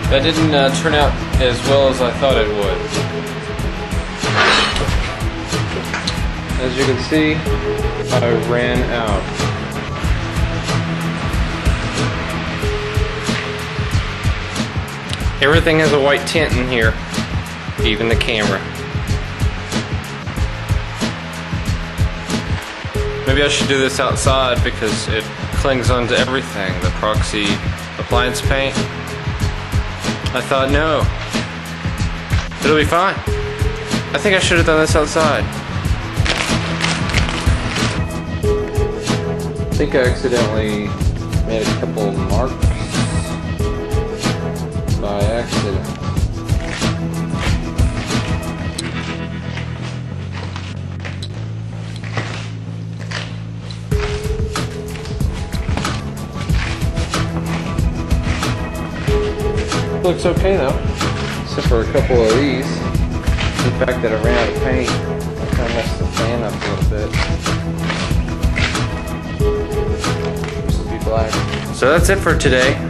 That didn't turn out as well as I thought it would. As you can see, I ran out. Everything has a white tint in here, even the camera. Maybe I should do this outside because it clings onto everything, the epoxy appliance paint. I thought, no, it'll be fine. I think I should have done this outside. I think I accidentally made a couple marks by accident. Looks okay though, except for a couple of these. The fact that I ran out of paint, I kind of messed the fan up a little bit. This will be black. So that's it for today.